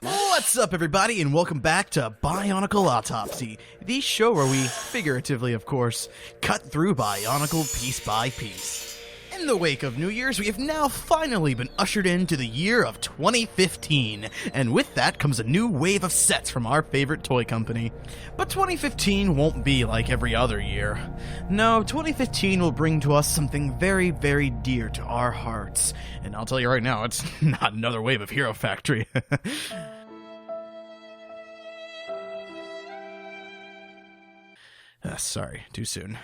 What's up, everybody, and welcome back to BIONICLE Autopsy, the show where we, figuratively of course, cut through Bionicle piece by piece. In the wake of New Year's, we have now finally been ushered into the year of 2015, and with that comes a new wave of sets from our favorite toy company. But 2015 won't be like every other year. No, 2015 will bring to us something very, very dear to our hearts, and I'll tell you right now, it's not another wave of Hero Factory. Sorry, too soon.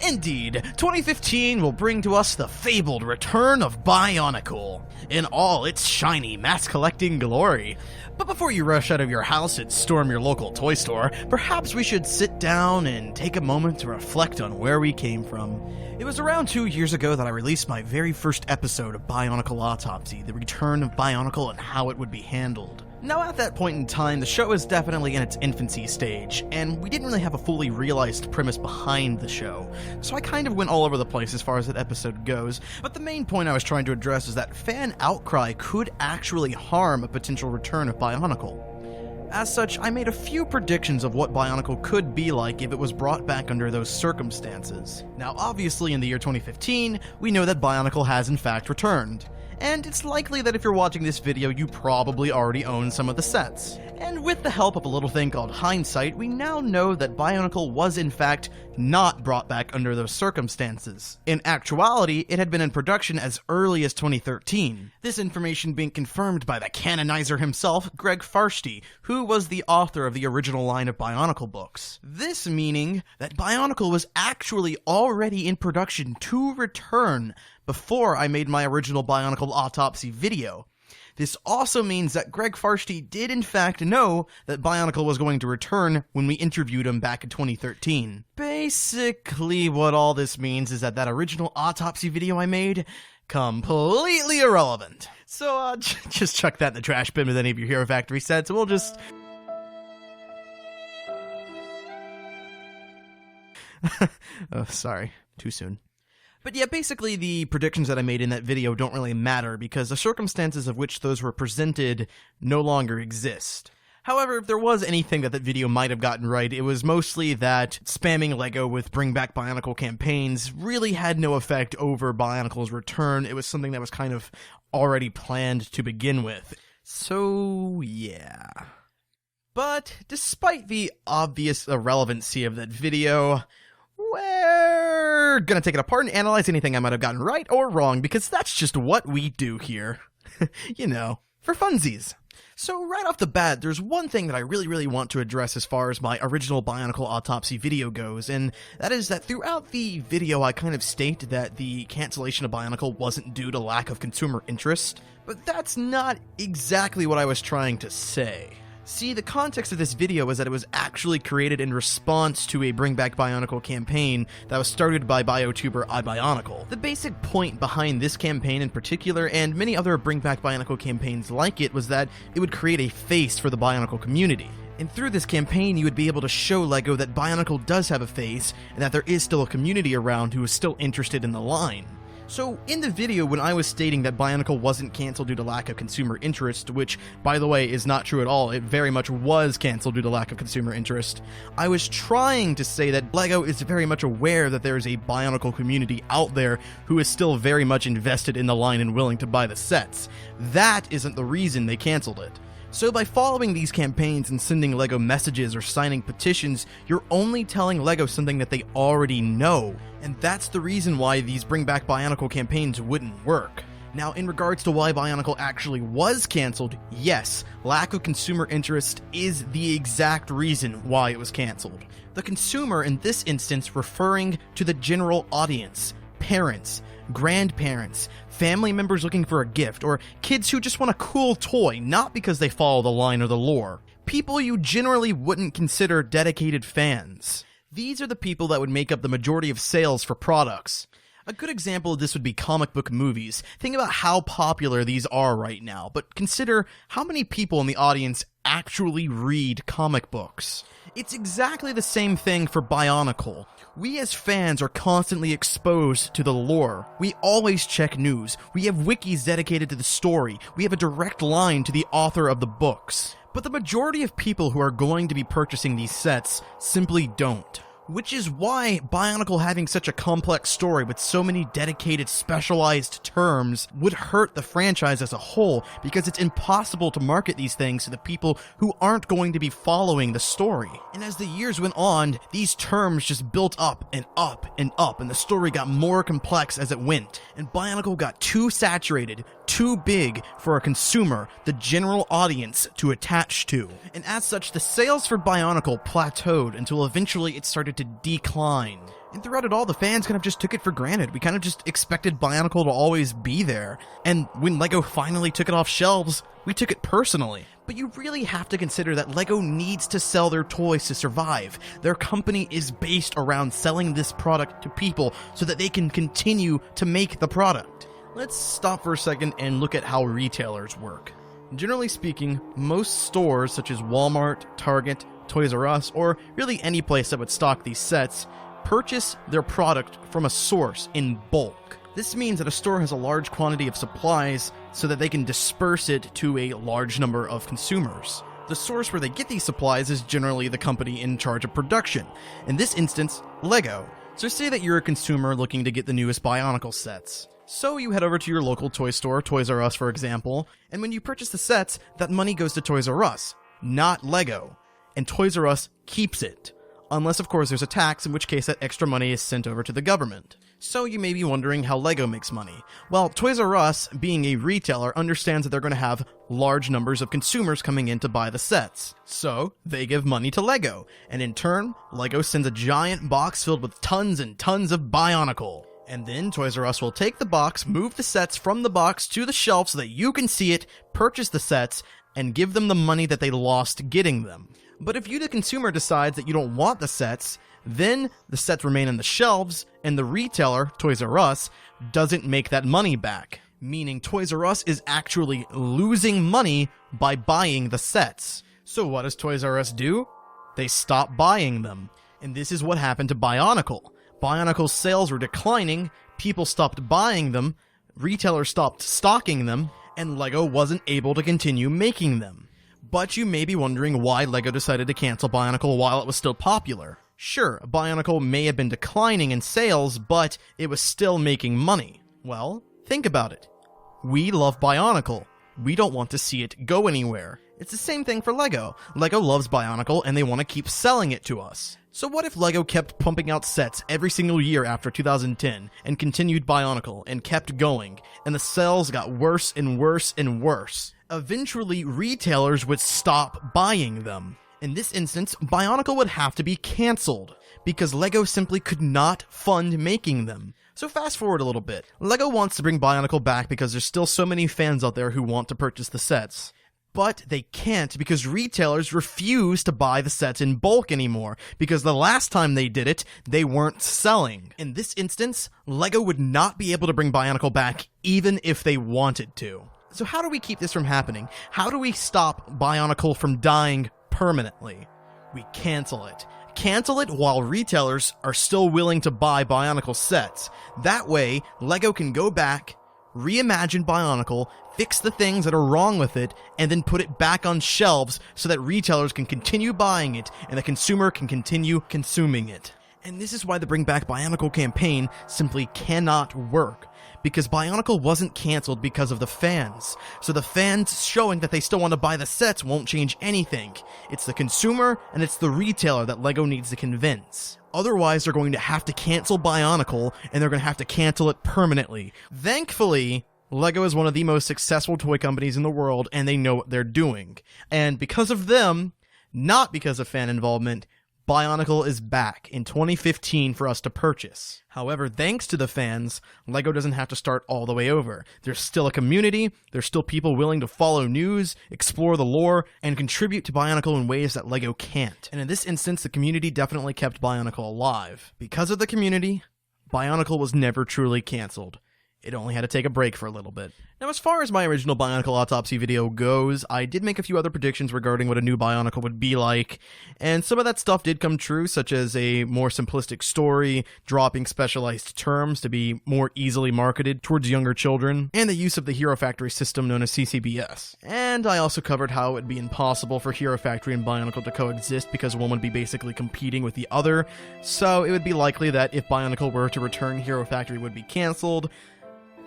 Indeed, 2015 will bring to us the fabled return of Bionicle, in all its shiny mass-collecting glory. But before you rush out of your house and storm your local toy store, perhaps we should sit down and take a moment to reflect on where we came from. It was around 2 years ago that I released my very first episode of BIONICLE Autopsy, the return of Bionicle and how it would be handled. Now, at that point in time, the show was definitely in its infancy stage, and we didn't really have a fully realized premise behind the show, so I kind of went all over the place as far as that episode goes, but the main point I was trying to address is that fan outcry could actually harm a potential return of Bionicle. As such, I made a few predictions of what Bionicle could be like if it was brought back under those circumstances. Now, obviously, in the year 2015, we know that Bionicle has in fact returned. And it's likely that if you're watching this video, you probably already own some of the sets. And with the help of a little thing called hindsight, we now know that Bionicle was in fact not brought back under those circumstances. In actuality, it had been in production as early as 2013. This information being confirmed by the canonizer himself, Greg Farshtey, who was the author of the original line of Bionicle books. This meaning that Bionicle was actually already in production to return before I made my original Bionicle Autopsy video. This also means that Greg Farshtey did in fact know that Bionicle was going to return when we interviewed him back in 2013. Basically, what all this means is that original Autopsy video I made, completely irrelevant. So, just chuck that in the trash bin with any of your Hero Factory sets, and we'll just... Oh, sorry. Too soon. But yeah, basically the predictions that I made in that video don't really matter because the circumstances of which those were presented no longer exist. However, if there was anything that video might have gotten right, it was mostly that spamming LEGO with Bring Back Bionicle campaigns really had no effect over Bionicle's return. It was something that was kind of already planned to begin with. So, yeah. But despite the obvious irrelevancy of that video, we're gonna take it apart and analyze anything I might have gotten right or wrong, because that's just what we do here. You know, for funsies. So right off the bat, there's one thing that I really want to address as far as my original Bionicle Autopsy video goes, and that is that throughout the video I kind of state that the cancellation of Bionicle wasn't due to lack of consumer interest, but that's not exactly what I was trying to say. See, the context of this video is that it was actually created in response to a Bring Back Bionicle campaign that was started by BioTuber iBionicle. The basic point behind this campaign in particular, and many other Bring Back Bionicle campaigns like it, was that it would create a face for the Bionicle community. And through this campaign, you would be able to show LEGO that Bionicle does have a face, and that there is still a community around who is still interested in the line. So, in the video, when I was stating that Bionicle wasn't cancelled due to lack of consumer interest, which, by the way, is not true at all, it very much was cancelled due to lack of consumer interest, I was trying to say that LEGO is very much aware that there is a Bionicle community out there who is still very much invested in the line and willing to buy the sets. That isn't the reason they cancelled it. So by following these campaigns and sending LEGO messages or signing petitions, you're only telling LEGO something that they already know, and that's the reason why these Bring Back Bionicle campaigns wouldn't work. Now, in regards to why Bionicle actually was cancelled, yes, lack of consumer interest is the exact reason why it was cancelled. The consumer in this instance referring to the general audience, parents, grandparents, family members looking for a gift, or kids who just want a cool toy, not because they follow the line or the lore. People you generally wouldn't consider dedicated fans. These are the people that would make up the majority of sales for products. A good example of this would be comic book movies. Think about how popular these are right now, but consider how many people in the audience actually read comic books. It's exactly the same thing for BIONICLE. We as fans are constantly exposed to the lore. We always check news. We have wikis dedicated to the story. We have a direct line to the author of the books. But the majority of people who are going to be purchasing these sets simply don't. Which is why BIONICLE having such a complex story with so many dedicated, specialized terms would hurt the franchise as a whole, because it's impossible to market these things to the people who aren't going to be following the story. And as the years went on, these terms just built up and up and up, and the story got more complex as it went. And BIONICLE got too saturated, too big for a consumer, the general audience, to attach to. And as such, the sales for BIONICLE plateaued until eventually it started to decline. And throughout it all, the fans kind of just took it for granted. We kind of just expected BIONICLE to always be there. And when LEGO finally took it off shelves, we took it personally. But you really have to consider that LEGO needs to sell their toys to survive. Their company is based around selling this product to people so that they can continue to make the product. Let's stop for a second and look at how retailers work. Generally speaking, most stores such as Walmart, Target, Toys R Us, or really any place that would stock these sets, purchase their product from a source in bulk. This means that a store has a large quantity of supplies so that they can disperse it to a large number of consumers. The source where they get these supplies is generally the company in charge of production, in this instance, LEGO. So say that you're a consumer looking to get the newest BIONICLE sets. So you head over to your local toy store, Toys R Us for example, and when you purchase the sets, that money goes to Toys R Us, not LEGO. And Toys R Us keeps it. Unless, of course, there's a tax, in which case that extra money is sent over to the government. So you may be wondering how LEGO makes money. Well, Toys R Us, being a retailer, understands that they're going to have large numbers of consumers coming in to buy the sets. So they give money to LEGO, and in turn, LEGO sends a giant box filled with tons and tons of BIONICLE. And then Toys R Us will take the box, move the sets from the box to the shelf so that you can see it, purchase the sets, and give them the money that they lost getting them. But if you, the consumer, decides that you don't want the sets, then the sets remain on the shelves, and the retailer, Toys R Us, doesn't make that money back. Meaning Toys R Us is actually losing money by buying the sets. So what does Toys R Us do? They stop buying them. And this is what happened to BIONICLE. BIONICLE's sales were declining, people stopped buying them, retailers stopped stocking them, and LEGO wasn't able to continue making them. But you may be wondering why LEGO decided to cancel BIONICLE while it was still popular. Sure, BIONICLE may have been declining in sales, but it was still making money. Well, think about it. We love BIONICLE. We don't want to see it go anywhere. It's the same thing for LEGO. LEGO loves BIONICLE and they want to keep selling it to us. So what if LEGO kept pumping out sets every single year after 2010 and continued BIONICLE and kept going, and the sales got worse and worse and worse? Eventually, retailers would stop buying them. In this instance, BIONICLE would have to be cancelled, because LEGO simply could not fund making them. So fast forward a little bit. LEGO wants to bring BIONICLE back because there's still so many fans out there who want to purchase the sets. But they can't because retailers refuse to buy the sets in bulk anymore, because the last time they did it, they weren't selling. In this instance, LEGO would not be able to bring BIONICLE back even if they wanted to. So how do we keep this from happening? How do we stop BIONICLE from dying permanently? We cancel it. Cancel it while retailers are still willing to buy BIONICLE sets. That way, LEGO can go back, reimagine BIONICLE, fix the things that are wrong with it, and then put it back on shelves so that retailers can continue buying it and the consumer can continue consuming it. And this is why the Bring Back BIONICLE campaign simply cannot work. Because BIONICLE wasn't cancelled because of the fans. So the fans showing that they still want to buy the sets won't change anything. It's the consumer and it's the retailer that LEGO needs to convince. Otherwise, they're going to have to cancel BIONICLE, and they're going to have to cancel it permanently. Thankfully, LEGO is one of the most successful toy companies in the world, and they know what they're doing. And because of them, not because of fan involvement, BIONICLE is back in 2015 for us to purchase. However, thanks to the fans, LEGO doesn't have to start all the way over. There's still a community, there's still people willing to follow news, explore the lore, and contribute to BIONICLE in ways that LEGO can't. And in this instance, the community definitely kept BIONICLE alive. Because of the community, BIONICLE was never truly cancelled. It only had to take a break for a little bit. Now, as far as my original BIONICLE Autopsy video goes, I did make a few other predictions regarding what a new BIONICLE would be like, and some of that stuff did come true, such as a more simplistic story, dropping specialized terms to be more easily marketed towards younger children, and the use of the Hero Factory system known as CCBS. And I also covered how it would be impossible for Hero Factory and BIONICLE to coexist because one would be basically competing with the other, so it would be likely that if BIONICLE were to return, Hero Factory would be cancelled.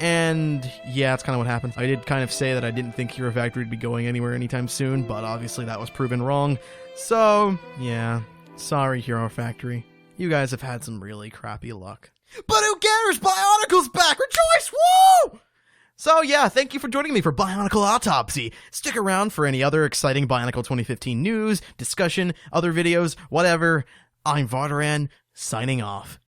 And yeah, that's kind of what happened. I did kind of say that I didn't think Hero Factory would be going anywhere anytime soon, but obviously that was proven wrong. So, yeah. Sorry, Hero Factory. You guys have had some really crappy luck. But who cares? BIONICLE's back! Rejoice! Woo! So yeah, thank you for joining me for BIONICLE Autopsy. Stick around for any other exciting BIONICLE 2015 news, discussion, other videos, whatever. I'm Vardaran, signing off.